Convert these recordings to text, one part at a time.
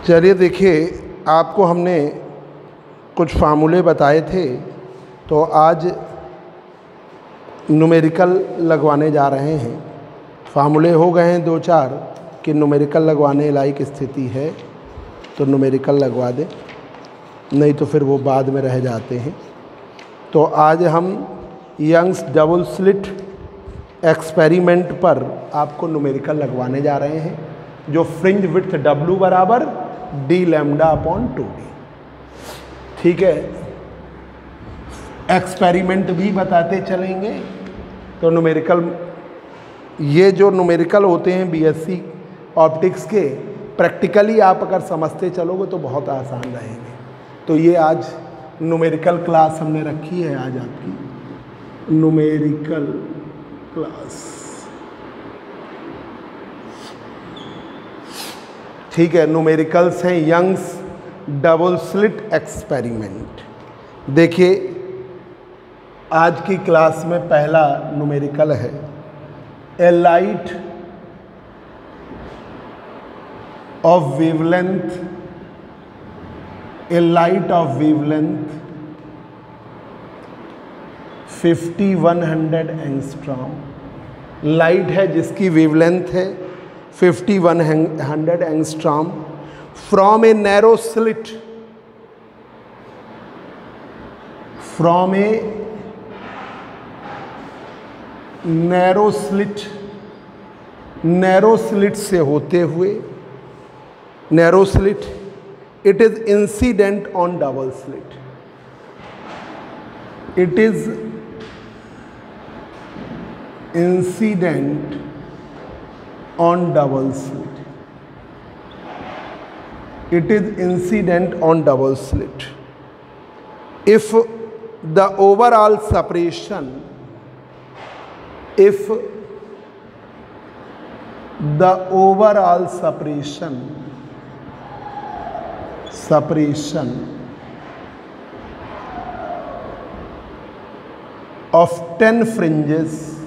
चलिए देखिए, आपको हमने कुछ फार्मूले बताए थे, तो आज न्यूमेरिकल लगवाने जा रहे हैं। फार्मूले हो गए हैं 2-4 कि न्यूमेरिकल लगवाने लायक स्थिति है तो न्यूमेरिकल लगवा दें, नहीं तो फिर वो बाद में रह जाते हैं। तो आज हम यंग्स डबल स्लिट एक्सपेरिमेंट पर आपको न्यूमेरिकल लगवाने जा रहे हैं, जो फ्रिंज विड्थ W बराबर d लैम्डा अपॉन 2d। ठीक है, एक्सपेरिमेंट भी बताते चलेंगे। तो न्यूमेरिकल, ये जो न्यूमेरिकल होते हैं BSc ऑप्टिक्स के, प्रैक्टिकली आप अगर समझते चलोगे तो बहुत आसान रहेंगे। तो ये आज न्यूमेरिकल क्लास हमने रखी है, आज आपकी न्यूमेरिकल क्लास। ठीक है, न्यूमेरिकल्स हैं यंग्स डबल स्लिट एक्सपेरिमेंट। देखिए, आज की क्लास में पहला न्यूमेरिकल है a light of wavelength, a light of wavelength 5100 angstrom. Light है जिसकी वेवलेंथ है 5100 angstrom from a narrow slit, from a narrow slit, narrow slit से होते हुए, narrow slit, it is incident on double slit, it is incident on double slit, it is incident on double slit if the overall separation, if the overall separation of 10 fringes,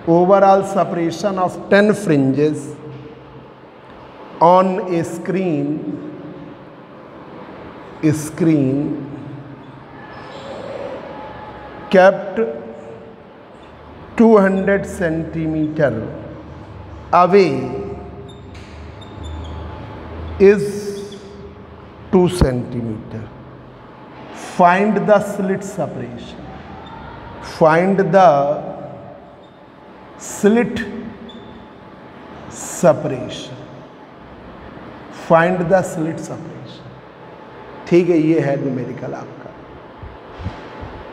overall separation of 10 fringes on a screen kept 200 centimeter away is 2 centimeter. Find the slit separation. Find the slit separation. Find the slit separation. ठीक है, ये है numerical आपका।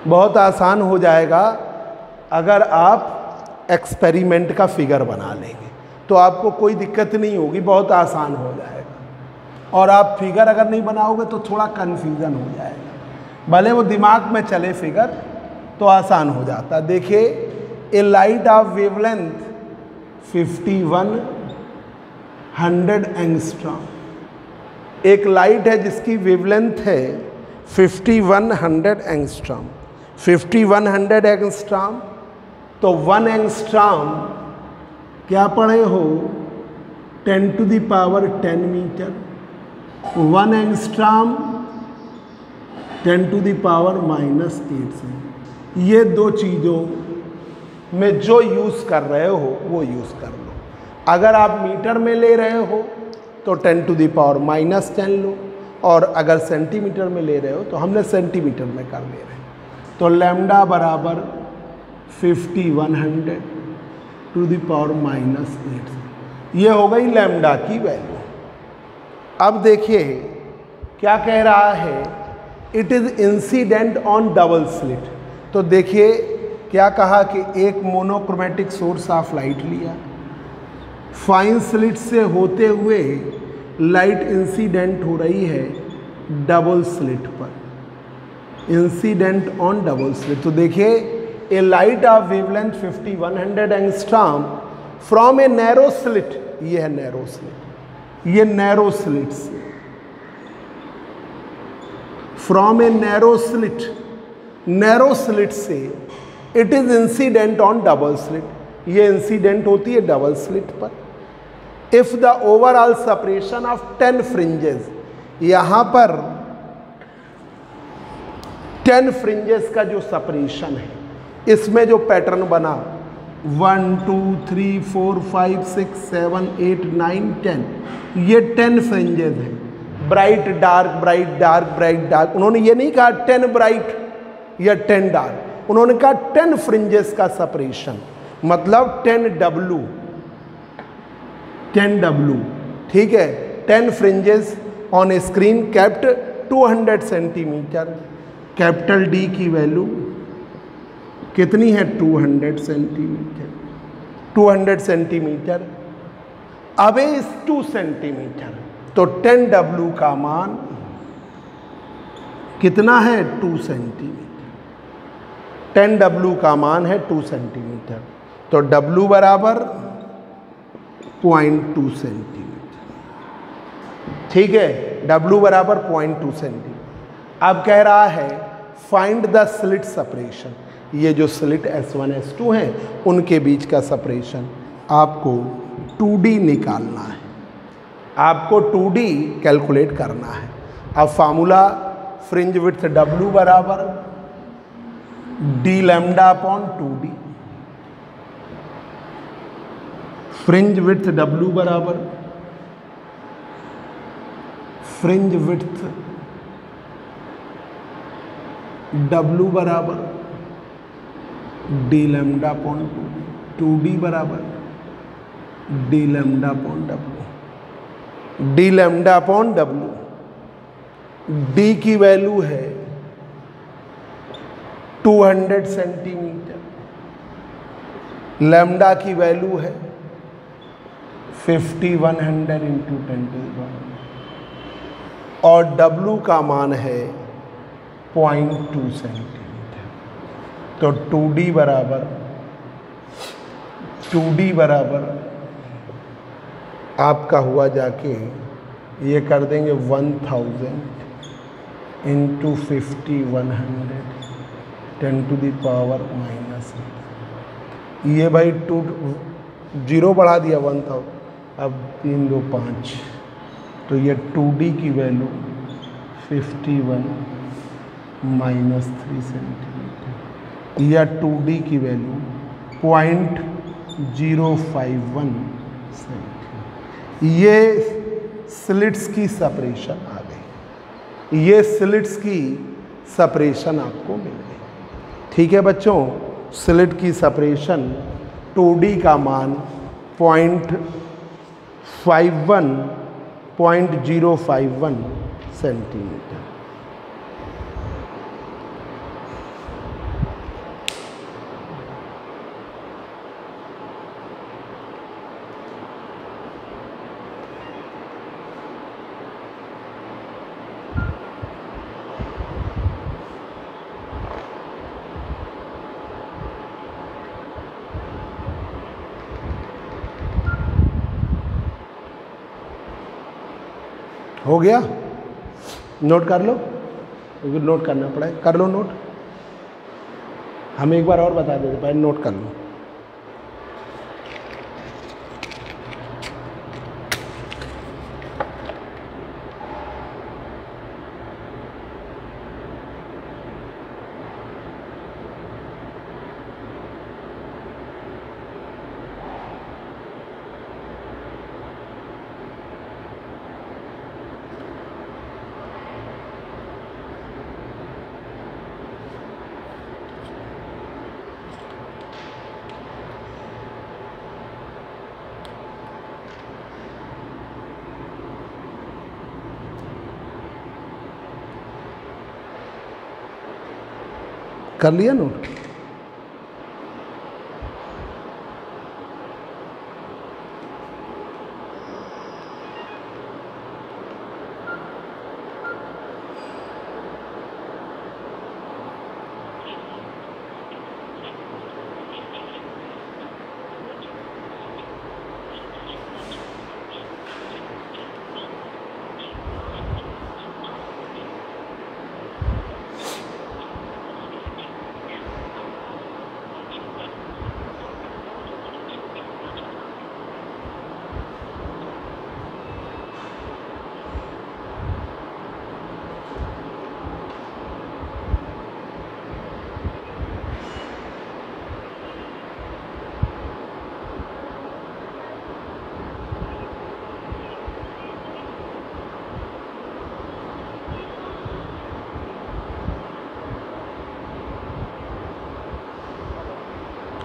बहुत आसान हो जाएगा अगर आप एक्सपेरिमेंट का फिगर बना लेंगे, तो आपको कोई दिक्कत नहीं होगी, बहुत आसान हो जाएगा। और आप फिगर अगर नहीं बनाओगे तो थोड़ा कन्फ्यूज़न हो जाएगा, भले वो दिमाग में चले फिगर तो आसान हो जाता। देखिए, a light of wavelength 5100 angstrom, एक लाइट है जिसकी वेवलेंथ है 5100 एंगस्ट्रॉम। 5100 एंगस्ट्रॉम, तो 1 एंगस्ट्रॉम क्या पढ़े हो, 10 to the power 10 metre. 1 angstrom 10 to the power -8 से। ये दो चीज़ों में जो यूज़ कर रहे हो वो यूज़ कर लो। अगर आप मीटर में ले रहे हो तो 10 to the power -10 लो, और अगर सेंटीमीटर में ले रहे हो तो हमने सेंटीमीटर में कर ले रहे हैं। तो लैम्डा बराबर 5100 to the power -8, ये हो गई लैम्डा की वैल्यू। अब देखिए क्या कह रहा है, it is incident on double slit. तो देखिए क्या कहा कि एक मोनोक्रोमेटिक सोर्स ऑफ लाइट लिया, फाइन स्लिट से होते हुए लाइट इंसिडेंट हो रही है डबल स्लिट पर, इंसिडेंट ऑन डबल स्लिट। तो देखिए, a light of wavelength 5100 angstrom from a narrow slit, ये है नैरो स्लिट, ये नैरो स्लिट से, from a narrow slit, narrow slit से it is incident on double slit. ये incident होती है डबल स्लिट पर। If the overall separation of 10 fringes, यहां पर 10 फ्रिंजेस का जो सेपरेशन है, इसमें जो पैटर्न बना 1 2 3 4 5 6 7 8 9 10, ये 10 फ्रिंजेस हैं, bright dark bright dark bright dark. उन्होंने ये नहीं कहा 10 ब्राइट या 10 डार्क, उन्होंने कहा 10 फ्रिंजेस का सेपरेशन, मतलब 10W, 10W, ठीक है। 10 fringes on screen kept 200 centimetre. Capital D की वैल्यू कितनी है? 200 centimetre. 200 centimetre away is 2 centimetre, तो 10W का मान कितना है? 2 सेंटीमीटर। 10W का मान है 2 सेंटीमीटर, तो W बराबर 0.2 सेंटीमीटर, ठीक है। W बराबर 0.2 सेंटीमीटर। अब कह रहा है फाइंड द स्लिट सेपरेशन, ये जो स्लिट S1 S2 हैं उनके बीच का सेपरेशन आपको 2D निकालना है, आपको 2D कैलकुलेट करना है। अब फार्मूला फ्रिंज विड्थ W बराबर d lambda upon 2D, fringe width W बराबर फ्रिंज विड्थ W बराबर डी लैम्डा अपॉन 2D बराबर D lambda upon W, D lambda upon W। D की वैल्यू है 200 सेंटीमीटर, लैम्डा की वैल्यू है 5100 into 10⁻, और W का मान है 0.2 सेंटीमीटर। तो 2D बराबर आपका हुआ जाके ये कर देंगे 1000 इंटू 5100 10⁻⁻, ये भाई 0 बढ़ा दिया 1000, अब 3 2 5, तो ये 2D की वैल्यू 51 -3 सेंटीमीटर, या 2D की वैल्यू 0.051 सेंटीमीटर। ये स्लिट्स की सेपरेशन आ गई, ये स्लिट्स की सेपरेशन आपको मिल गई, ठीक है बच्चों। स्लिट की सेपरेशन 2D का मान 0.51 सेंटीमीटर। हो गया? नोट कर लो, नोट करना पड़े, कर लो नोट। हम एक बार और बता देते, पहले नोट कर लो। कर लिया नोट?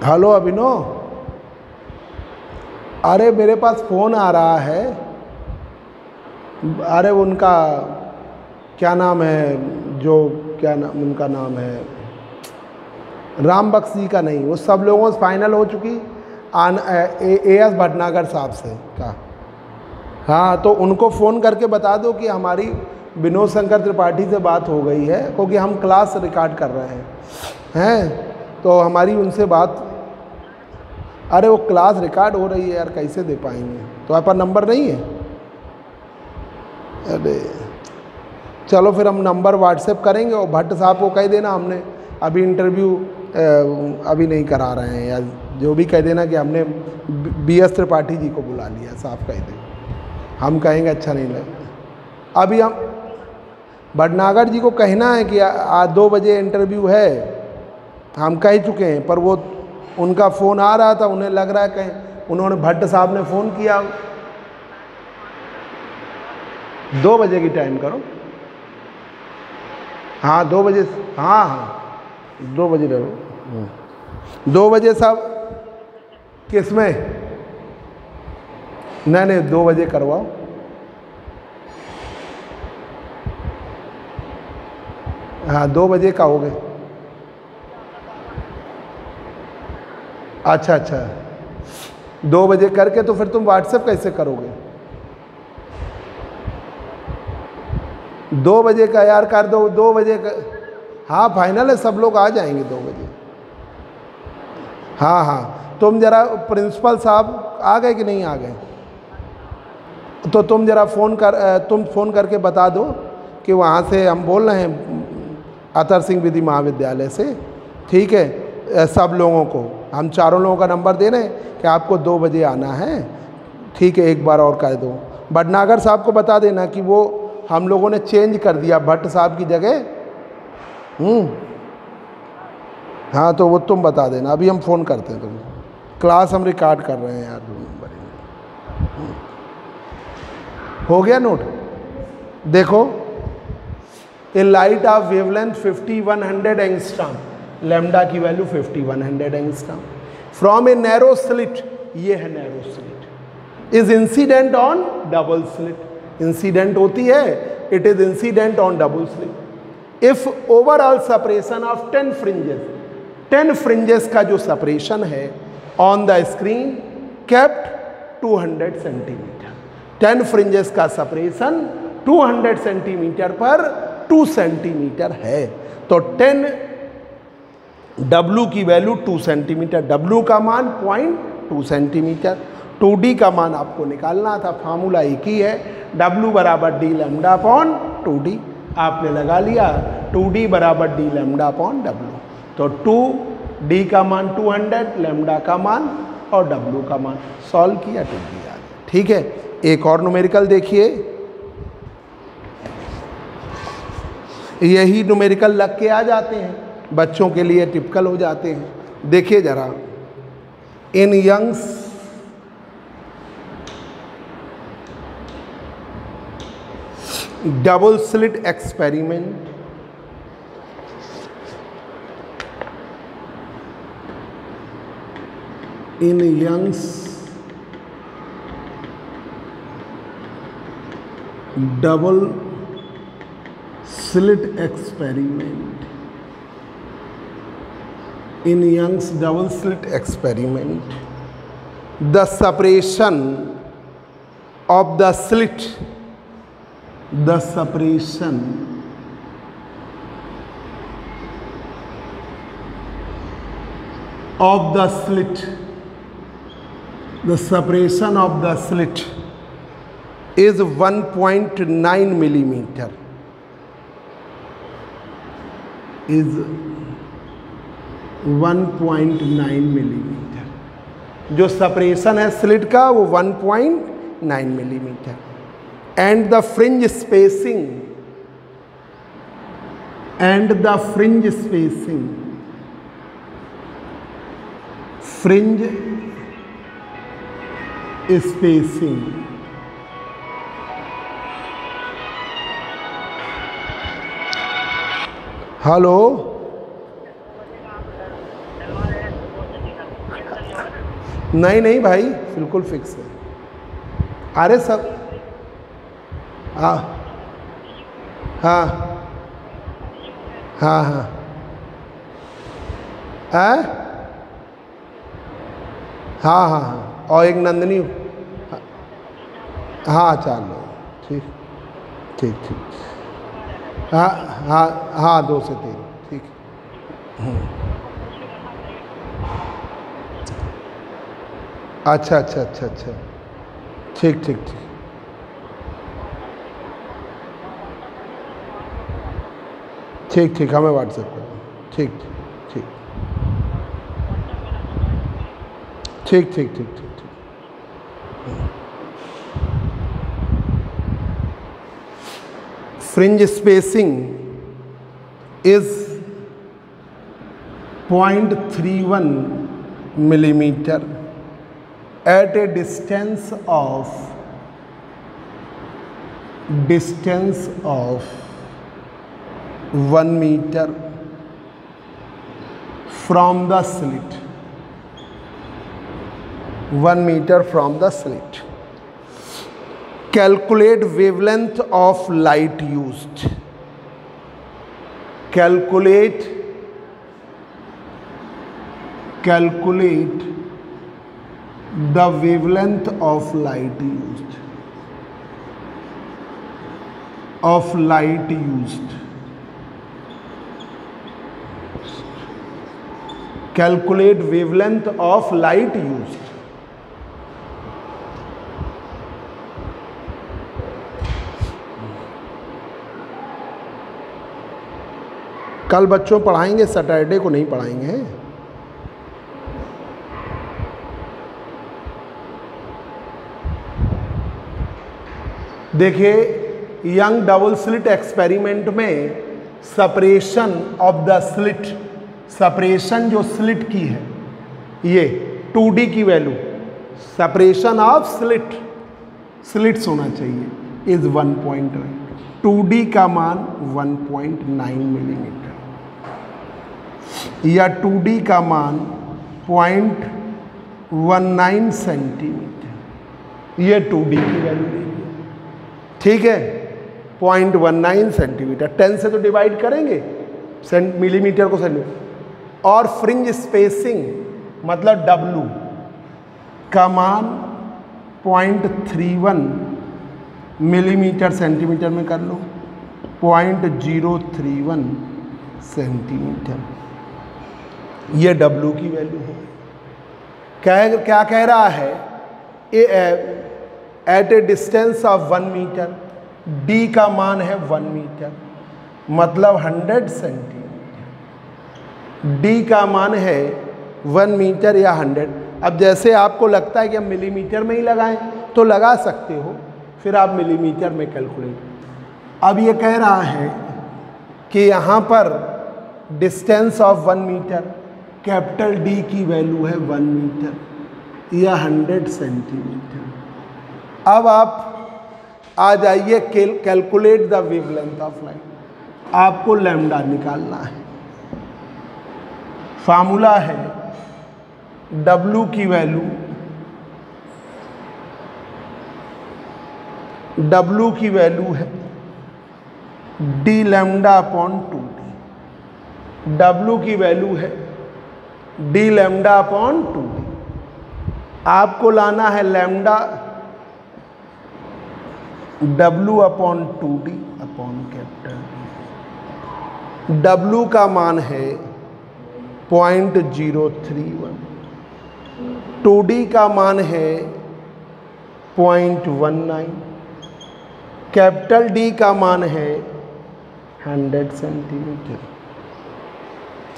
हेलो अभिनव, अरे मेरे पास फ़ोन आ रहा है, अरे उनका क्या नाम है, जो क्या नाम उनका नाम है, राम बख्श जी का नहीं, वो सब लोगों से फाइनल हो चुकी एएस भटनागर साहब से का। हाँ तो उनको फ़ोन करके बता दो कि हमारी विनोद शंकर त्रिपाठी से बात हो गई है, क्योंकि हम क्लास रिकॉर्ड कर रहे हैं तो हमारी उनसे बात, अरे वो क्लास रिकॉर्ड हो रही है यार, कैसे दे पाएंगे, तो आप पर नंबर नहीं है। अरे चलो फिर हम नंबर व्हाट्सएप करेंगे, और भट्ट साहब को कह देना हमने अभी इंटरव्यू अभी नहीं करा रहे हैं, या जो भी कह देना कि हमने BS त्रिपाठी जी को बुला लिया, साफ कह दें, हम कहेंगे अच्छा नहीं लगे। अभी हम भटनागर जी को कहना है कि आज 2 बजे इंटरव्यू है, हम कह चुके हैं, पर वो उनका फ़ोन आ रहा था, उन्हें लग रहा है कहीं उन्होंने भट्ट साहब ने फ़ोन किया। 2 बजे की टाइम करो, हाँ 2 बजे, हाँ हाँ 2 बजे रहो, 2 बजे साहब, किस में, नहीं 2 बजे करवाओ। हाँ 2 बजे का हो गए, अच्छा 2 बजे करके तो फिर तुम व्हाट्सएप कैसे करोगे? 2 बजे का यार कर दो, 2 बजे का, हाँ फाइनल है, सब लोग आ जाएंगे 2 बजे। हाँ तुम जरा, प्रिंसिपल साहब आ गए कि नहीं आ गए, तो तुम जरा तुम फ़ोन करके बता दो कि वहाँ से हम बोल रहे हैं अतर सिंह विधि महाविद्यालय से, ठीक है, सब लोगों को, हम चारों लोगों का नंबर दे रहे हैं कि आपको 2 बजे आना है, ठीक है, एक बार और कह दो। भटनागर साहब को बता देना कि वो हम लोगों ने चेंज कर दिया भट्ट साहब की जगह। हाँ तो वो तुम बता देना, अभी हम फ़ोन करते हैं तुम, क्लास हम रिकॉर्ड कर रहे हैं यार, 2 नंबर हो गया नोट। देखो, a light of wavelength 5100 angstrom, lambda की value 5100 angstrom, from a narrow slit, ये है narrow slit, is incident on double slit, incident होती है, it is incident on double slit. If overall separation of 10 fringes, 10 fringes का जो separation है on the screen kept 200 centimetre, 10 fringes का separation 200 centimetre पर 2 centimetre है, तो 10 W की वैल्यू 2 सेंटीमीटर, W का मान 0.2 सेंटीमीटर, 2D का मान आपको निकालना था, फार्मूला एक ही है, W बराबर d लैम्डा अपॉन 2D, आपने लगा लिया 2D बराबर d लैम्डा अपॉन W, तो 2D का मान 200, लैम्डा का मान और W का मान, सॉल्व किया 2D आ गया। ठीक है, एक और न्यूमेरिकल देखिए, यही न्यूमेरिकल लग के आ जाते हैं, बच्चों के लिए टिपिकल हो जाते हैं। देखिए जरा, in Young's double slit experiment, in Young's double slit experiment, in Young's double slit experiment, the separation of the slit, the separation of the slit, the separation of the slit is 1.9 millimeter, is 1.9 millimetre, जो separation है slit का वो 1.9 millimetre, and the fringe spacing, and the fringe spacing, fringe spacing hello, नहीं नहीं भाई, बिल्कुल fix है। अरे सब, हाँ हाँ हाँ हाँ हाँ हाँ हाँ हाँ, और एक नंदनी, हाँ 4 लोग, ठीक ठीक ठीक, हाँ हाँ हाँ 2 से 3, ठीक। अच्छा अच्छा अच्छा अच्छा, ठीक ठीक ठीक, ठीक ठीक, हमें व्हाट्सएप करो, ठीक ठीक ठीक ठीक ठीक ठीक ठीक। Fringe spacing is 0.31 millimeter at a distance of 1 meter from the slit. 1 meter from the slit. Calculate wavelength of light used. Calculate the wavelength of light used. Calculate wavelength of light used. कल बच्चों पढ़ाएंगे, Saturday को नहीं पढ़ाएंगे। देखिए, young double slit experiment में separation of the slit, separation जो slit की है, ये 2D की वैल्यू, सेपरेशन ऑफ स्लिट्स होना चाहिए, इज 1.9, 2D का मान 1.9 मिलीमीटर या 2D का मान 0.19 सेंटीमीटर, ये 2D की वैल्यू देगी, ठीक है। 0.19 सेंटीमीटर, 10 से तो डिवाइड करेंगे मिलीमीटर को सेंटीमीटर। और फ्रिंज स्पेसिंग मतलब W का मान 0.31 मिलीमीटर सेंटीमीटर में कर लो, 0.031 सेंटीमीटर, ये W की वैल्यू है। क्या कह रहा है, at a distance of 1 metre, D का मान है 1 मीटर, मतलब 100 सेंटीमीटर, D का मान है 1 मीटर या 100। अब जैसे आपको लगता है कि हम मिलीमीटर में ही लगाएं तो लगा सकते हो, फिर आप मिलीमीटर में कैलकुलेट। अब ये कह रहा है कि यहाँ पर distance of 1 metre, capital D की वैल्यू है 1 मीटर या 100 सेंटीमीटर। अब आप आ जाइए, calculate the wavelength of light, आपको लैम्डा निकालना है। फार्मूला है W की वैल्यू, W की वैल्यू है d lambda upon 2D, W की वैल्यू है d लैम्डा अपॉन 2D। आपको लाना है lambda W upon 2D upon capital D। W का मान है 0.031, 2D का मान है 0.19, कैपिटल D का मान है 100 सेंटीमीटर,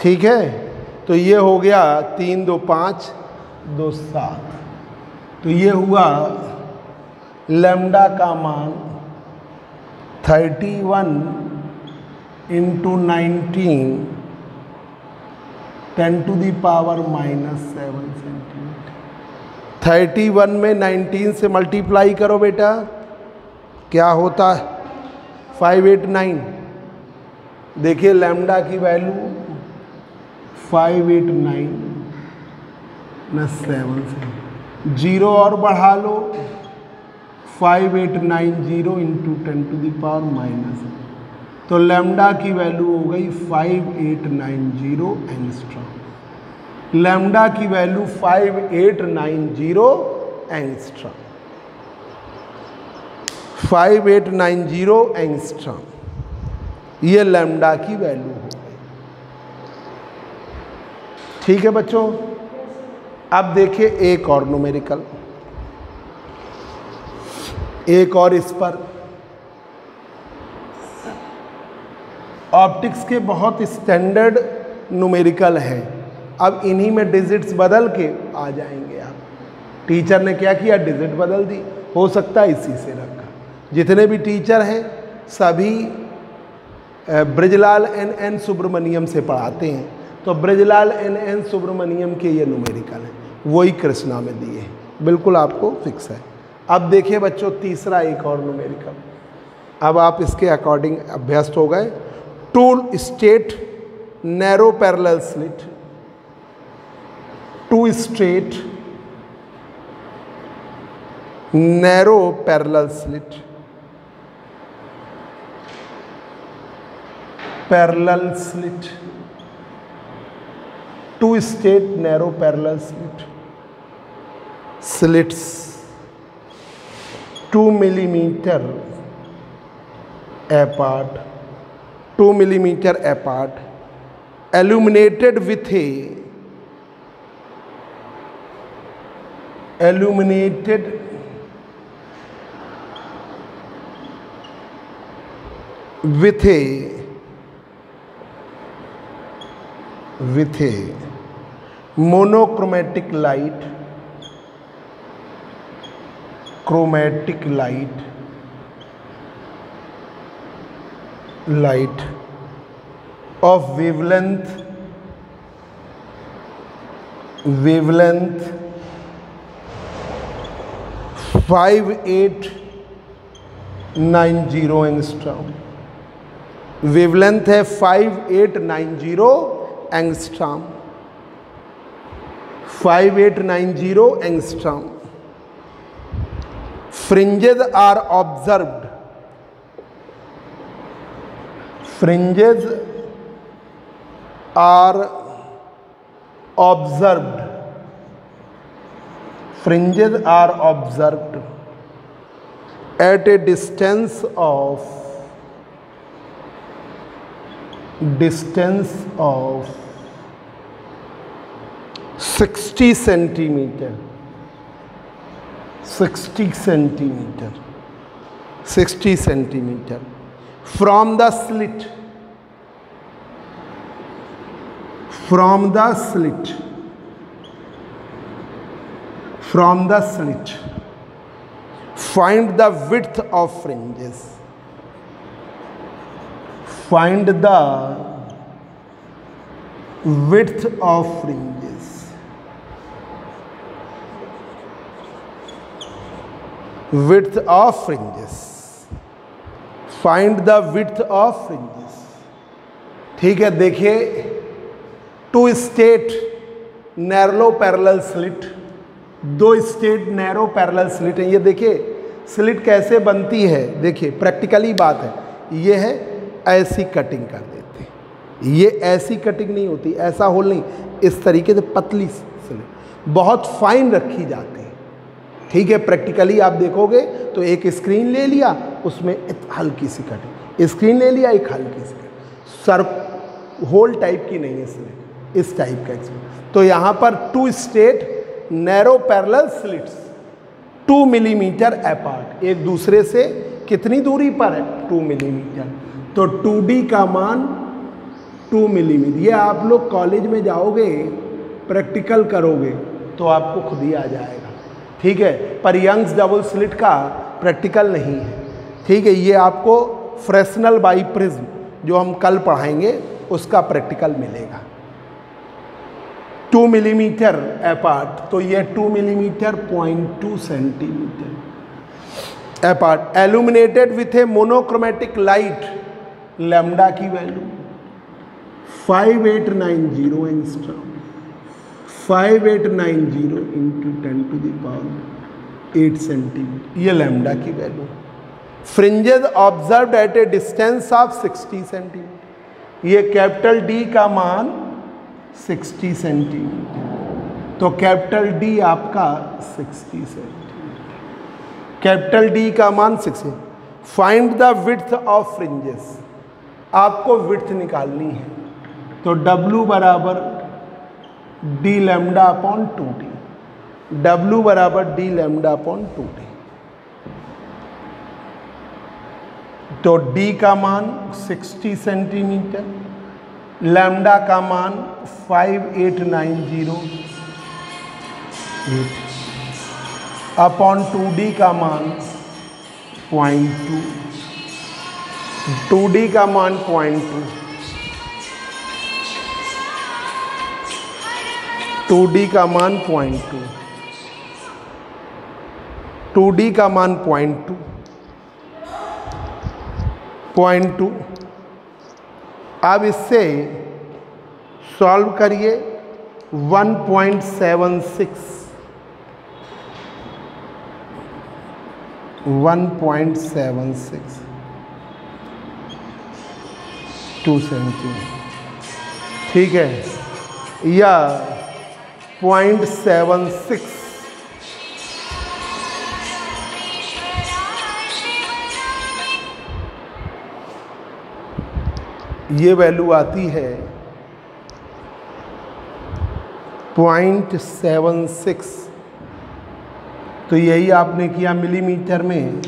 ठीक है। तो ये हो गया 3 2 5 2 7, तो ये हुआ लैम्डा का मान 31 इंटू 19 10⁻⁻7 सेंटीमीटर। 31 में 19 से मल्टीप्लाई करो बेटा, क्या होता है 589। देखिए लैम्डा की वैल्यू 589 + 7 से जीरो और बढ़ा लो, 5890 इंटू 10⁻⁻, तो लैम्डा की वैल्यू हो गई 5890 एंगस्ट्रॉम। लैम्डा की वैल्यू 5890 एंगस्ट्रॉम, 5890 एंगस्ट्रॉम, ये लैम्डा की वैल्यू हो गई। ठीक है बच्चों, अब देखिए एक और न्यूमेरिकल, एक और इस पर। ऑप्टिक्स के बहुत स्टैंडर्ड न्यूमेरिकल हैं, अब इन्हीं में डिजिट्स बदल के आ जाएंगे आप। टीचर ने क्या किया, डिजिट बदल दी, हो सकता है इसी से रखा। जितने भी टीचर हैं सभी ब्रजलाल एन सुब्रमण्यम से पढ़ाते हैं, तो ब्रजलाल एन सुब्रमण्यम के ये न्यूमेरिकल हैं, वही कृष्णा में दिए हैं, बिल्कुल आपको फिक्स है। अब देखिए बच्चों तीसरा एक और न्यूमेरिकल, अब आप इसके अकॉर्डिंग अभ्यस्त हो गए। Two straight narrow parallel slit, two straight narrow parallel slit, parallel slit, two straight narrow parallel slit, slits 2 millimeter apart, 2 millimeter apart, illuminated with a monochromatic light, chromatic light of wavelength 5890 angstrom. Wavelength है 5890 angstrom, 5890 angstrom. Fringes are observed. Fringes are observed. Fringes are observed at a distance of 60 centimeter. 60 centimeter from the slit, find the width of fringes, find the width of fringes, width of fringes, find the width of fringes। ठीक है, देखिए two straight narrow parallel slit, दो straight narrow parallel slit है। ये देखिए slit कैसे बनती है, देखिए प्रैक्टिकली बात है, ये है ऐसी कटिंग कर देते हैं, ये ऐसी कटिंग नहीं होती, ऐसा होल नहीं, इस तरीके से पतली स्लिट बहुत फाइन रखी जाती है। ठीक है, प्रैक्टिकली आप देखोगे तो एक स्क्रीन ले लिया, उसमें हल्की सी कटिंग, स्क्रीन ले लिया एक हल्की सी कटिंग, सर होल टाइप की नहीं है स्लिट, इस टाइप का एक्सपीरियंस। तो यहाँ पर two straight narrow parallel slits 2 millimetre apart, एक दूसरे से कितनी दूरी पर है, 2 मिलीमीटर। तो 2D का मान 2 मिलीमीटर। ये आप लोग कॉलेज में जाओगे प्रैक्टिकल करोगे तो आपको खुद ही आ जाएगा। ठीक है, पर यंग्स डबल स्लिट का प्रैक्टिकल नहीं है। ठीक है, ये आपको फ्रेस्नेल बाइप्रिज्म जो हम कल पढ़ाएंगे उसका प्रैक्टिकल मिलेगा। 2 मिलीमीटर अपार्ट, तो ये 2 millimetre 0.2 centimetre apart, illuminated with A monochromatic light. Lambda की वैल्यू 5890 एंगस्ट्रॉम, 5890 इंटू 10⁸ सेंटीमीटर, ये लैम्डा की value. Fringes observed eight a distance of 60 centimetre, ये कैपिटल डी का मान 60 सेंटीमीटर, तो कैपिटल डी आपका 60 सेंटीमीटर, कैपिटल डी का मान 60। Find the width of fringes, आपको विड्थ निकालनी है, तो W बराबर D lambda upon 2t, W बराबर डी लैम्डा अपॉन 2t, तो d का मान 60 सेंटीमीटर, लैम्डा का मान 5890 अपॉन 2d का मान 0.2, 2d का मान 0.2, 2d का मान 0.2, 2d का मान 0.2। अब इससे सॉल्व करिए 1.76, 1.76 2 सेंटीमीटर, ठीक है, या 0.76 ये वैल्यू आती है 0.76, तो यही आपने किया मिलीमीटर में,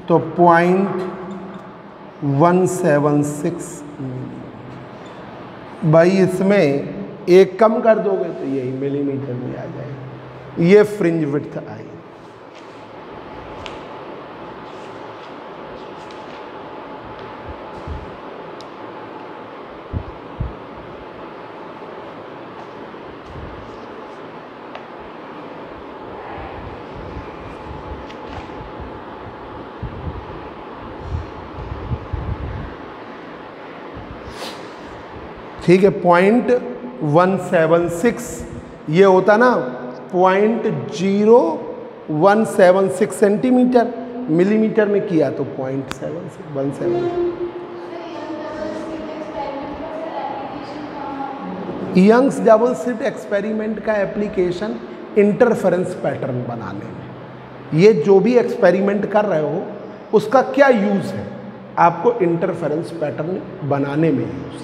तो 0.176 भाई, इसमें एक कम कर दोगे तो यही मिलीमीटर में आ जाएगा, ये फ्रिंज विड्थ आई। ठीक है, 0.176 ये होता ना 0.0176 सेंटीमीटर, मिलीमीटर में किया तो 0.7617। यंग्स डबल स्लिट एक्सपेरिमेंट का एप्लीकेशन इंटरफेरेंस पैटर्न बनाने में, ये जो भी एक्सपेरिमेंट कर रहे हो उसका क्या यूज़ है, आपको इंटरफेरेंस पैटर्न बनाने में यूज़ है।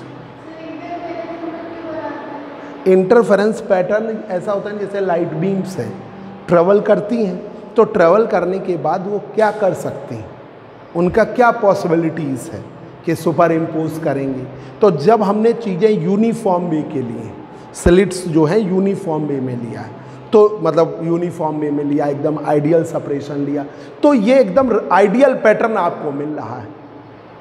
इंटरफेरेंस पैटर्न ऐसा होता है जैसे लाइट बीम्स हैं, ट्रेवल करती हैं, तो ट्रेवल करने के बाद वो क्या कर सकती हैं, उनका क्या पॉसिबिलिटीज़ है कि सुपर इम्पोज करेंगे। तो जब हमने चीज़ें यूनिफॉर्म वे के लिए, स्लिट्स जो है यूनिफॉर्म वे में लिया है, तो मतलब यूनिफॉर्म वे में लिया, एकदम आइडियल सेपरेशन लिया, तो ये एकदम आइडियल पैटर्न आपको मिल रहा है।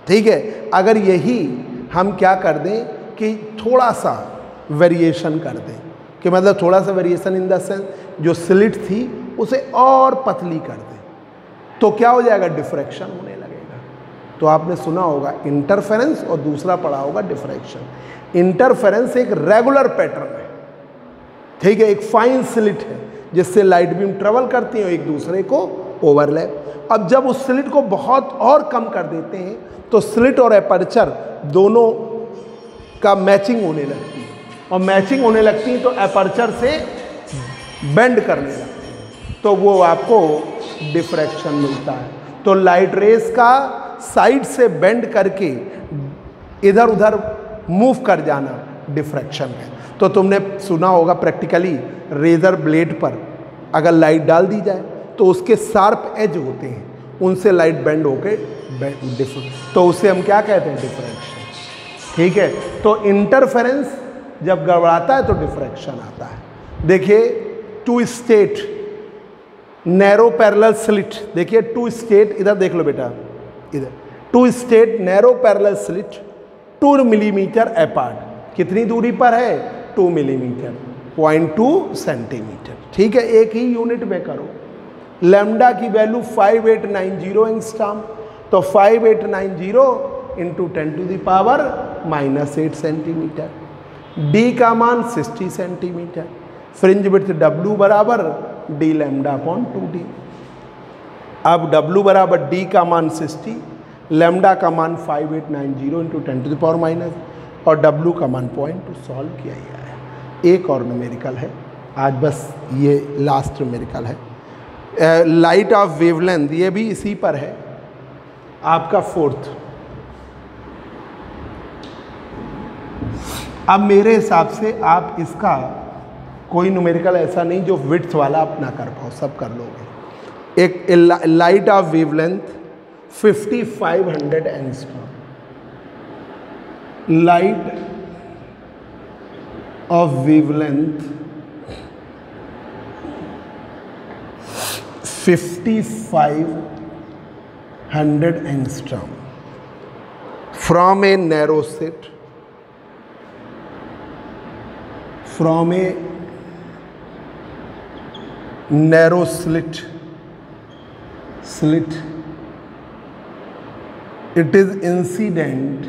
ठीक है, अगर यही हम क्या कर दें कि थोड़ा सा वेरिएशन कर दें, कि मतलब थोड़ा सा वेरिएशन इन द सेंस जो स्लिट थी उसे और पतली कर दें, तो क्या हो जाएगा, डिफ्रैक्शन होने लगेगा। तो आपने सुना होगा इंटरफेरेंस और दूसरा पढ़ा होगा डिफ्रैक्शन। इंटरफेरेंस एक रेगुलर पैटर्न है, ठीक है, एक फाइन स्लिट है जिससे लाइट बीम ट्रेवल करती है एक दूसरे को ओवरलैप। अब जब उस स्लिट को बहुत और कम कर देते हैं तो स्लिट और एपर्चर दोनों का मैचिंग होने लगती है, और मैचिंग होने लगती है तो एपर्चर से बेंड करने लगती है, तो वो आपको डिफ्रैक्शन मिलता है। तो लाइट रेस का साइड से बेंड करके इधर उधर मूव कर जाना डिफ्रैक्शन है। तो तुमने सुना होगा प्रैक्टिकली रेजर ब्लेड पर अगर लाइट डाल दी जाए तो उसके शार्प एज होते हैं, उनसे लाइट बेंड होके तो उसे हम क्या कहते हैं, डिफ्रैक्शन। ठीक है, तो इंटरफेरेंस जब गड़बड़ाता है तो डिफ्रैक्शन आता है। देखिए two straight narrow parallel slit, देखिए टू स्टेट, इधर देख लो बेटा, इधर two straight narrow parallel slit 2 millimetre apart, कितनी दूरी पर है, 2 मिलीमीटर, 0.2 सेंटीमीटर। ठीक है, एक ही यूनिट में करो। लैम्डा की वैल्यू 5890 एंगस्ट्रॉम, तो 5890 इंटू 10⁻⁻8 सेंटीमीटर। डी का मान 60 सेंटीमीटर, फ्रिंज विड्थ W बराबर d लैम्डा अपॉन 2d। अब W बराबर d का मान 60, लैम्डा का मान 5890 इंटू 10⁻⁻, और W का मान 0.2 सॉल्व किया गया है। एक और न्यूमेरिकल है आज, बस ये लास्ट न्यूमेरिकल है। लाइट ऑफ वेवलेंथ, ये भी इसी पर है आपका 4th। अब मेरे हिसाब से आप इसका कोई न्यूमेरिकल ऐसा नहीं जो विड्थ वाला आप ना कर पाओ, सब कर लोगे। एक light of wavelength 5500 angstrom, light of wavelength 5500 angstrom from a narrow slit, from a narrow slit, it is incident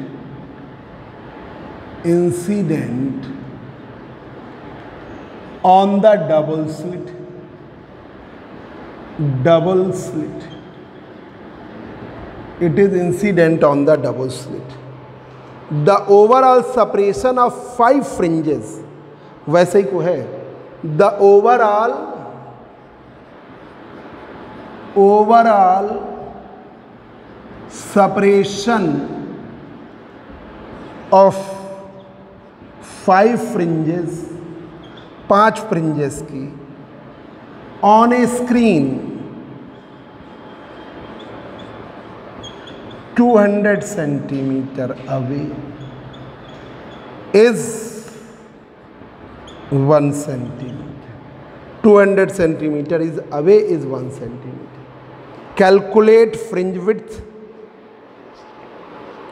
on the double slit, it is incident on the double slit. The overall separation of 5 fringes, वैसे ही को है, the overall separation of 5 fringes, 5 fringes की on a screen 200 centimetre away is 1 centimetre. 200 centimetre is away is 1 centimetre. Calculate fringe width,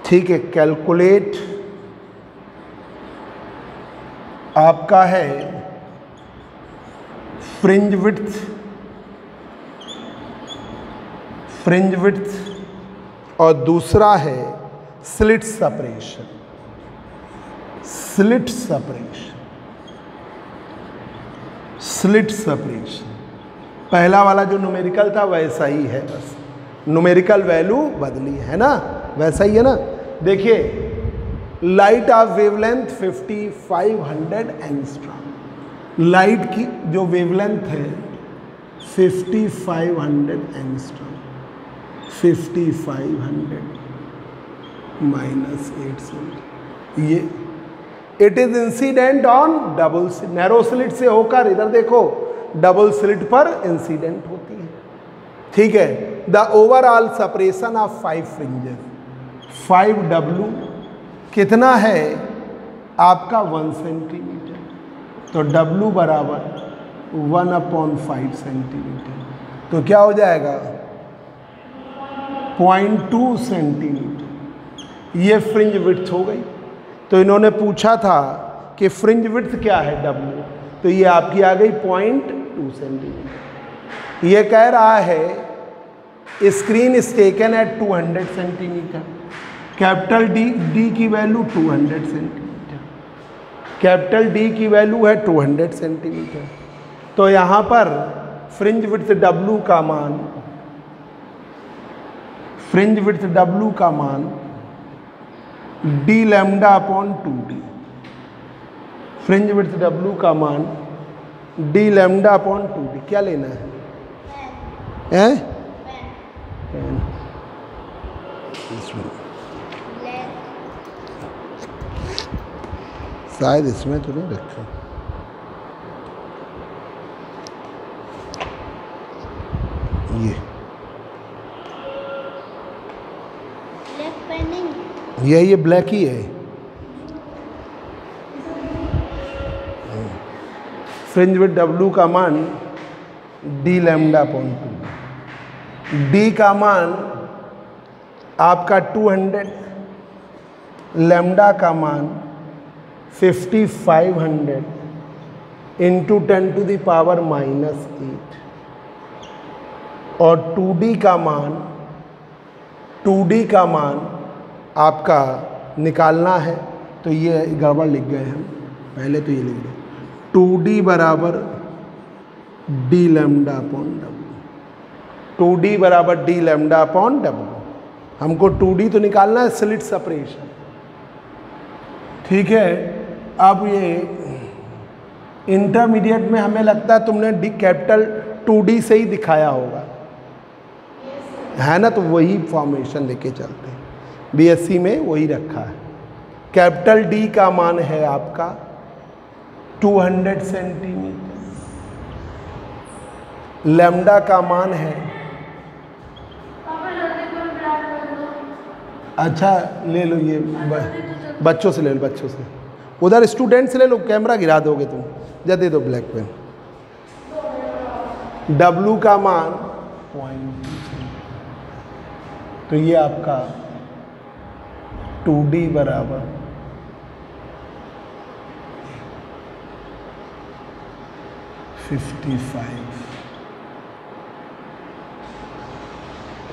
ठीक है, calculate आपका है fringe width और दूसरा है स्लिट सेपरेशन। पहला वाला जो न्यूमेरिकल था वैसा ही है, बस न्यूमेरिकल वैल्यू बदली है ना, वैसा ही है ना। देखिए light of wavelength 5500 angstrom, light की जो वेवलेंथ है 5500 एंगस्ट्रॉम, 5500 माइनस 8, ये it is incident on double narrow slit से होकर, इधर देखो डबल स्लिट पर इंसिडेंट होती है, ठीक है। The overall separation of 5 fringes, 5W कितना है आपका 1 सेंटीमीटर, तो W बराबर 1/5 सेंटीमीटर, तो क्या हो जाएगा 0.2 सेंटीमीटर। ये फ्रिंज विड्थ हो गई। तो इन्होंने पूछा था कि फ्रिंज विड्थ क्या है W, तो ये आपकी आ गई 0.2 सेंटीमीटर। ये कह रहा है screen is taken at 200 centimetre, capital D की वैल्यू 200 सेंटीमीटर, कैपिटल D की वैल्यू है 200 सेंटीमीटर। तो यहाँ पर फ्रिंज विड्थ W का मान, d lambda upon 2d, fringe width W का मान d लैम्डा अपॉन 2d। क्या लेना है? शायद इसमें तो नहीं रखा, ये ब्लैक ही है। फ्रिंज विड्थ W का मान d लैम्डा अपॉन 2, d का मान आपका 200, लैम्डा का मान 5500 इंटू 10⁻⁻8, और 2d का मान आपका निकालना है। तो ये गड़बड़ लिख गए हम, पहले तो ये लिख गए 2D बराबर D lambda upon W. 2D बराबर डी लैम्डा अपॉन डब्ल्यू। हमको 2D तो निकालना है, स्लिट सेपरेशन। ठीक है, अब ये इंटरमीडिएट में हमें लगता है तुमने डी कैपिटल 2D से ही दिखाया होगा, है ना? तो वही फॉर्मेशन लेके चलते हैं। बीएससी में वही रखा है। कैपिटल डी का मान है आपका 200 सेंटीमीटर, लैम्डा का मान है, अच्छा ले लो, ये बच्चों से ले लो, बच्चों से, उधर स्टूडेंट से ले लो, कैमरा गिरा दोगे तुम, जा दे दो ब्लैक पेन। W का मान 0.2, तो ये आपका 2D बराबर 55,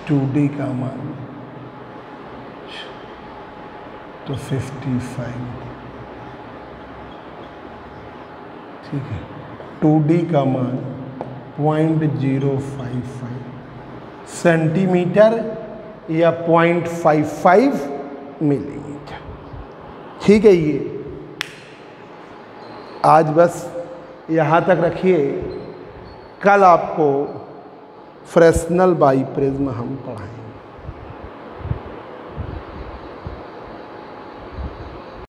2D का मान तो 55, ठीक है। 2D का मान 0.055 सेंटीमीटर या 0.55 मिलीमीटर, ठीक है। ये आज बस यहाँ तक रखिए, कल आपको फ्रेस्नेल बाईप्रिज्म हम पढ़ाएंगे।